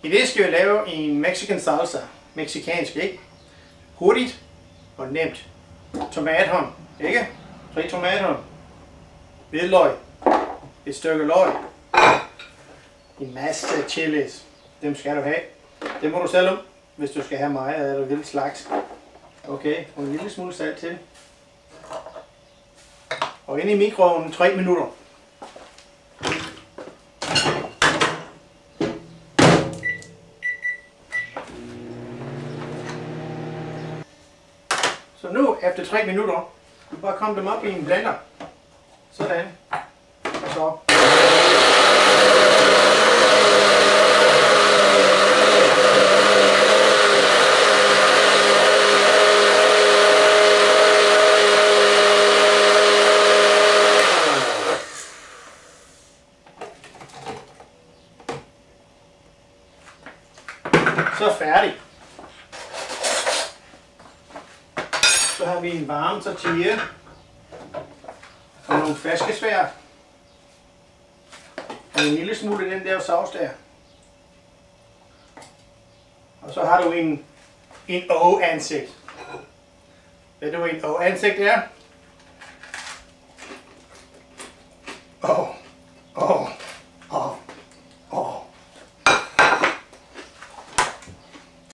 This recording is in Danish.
I det skal vi lave en Mexican salsa. Mexicansk, ikke? Hurtigt og nemt. Tomathånd, ikke? 3 tomathånd. Hvidløg. Et stykke løg. En masse chilis. Dem skal du have. Det må du selv om, hvis du skal have meget eller vildt slags. Okay, og en lille smule salt til. Og ind i mikroovnen 3 minutter. Så nu, efter 3 minutter, du bare komme dem op i en blender. Sådan. Og så. Så færdig. Så har vi en varm tortilla og nogle flæskesvær og en lille smule af den der sauce der. Og så har du en O-ansigt. Ved du hvad en O-ansigt er?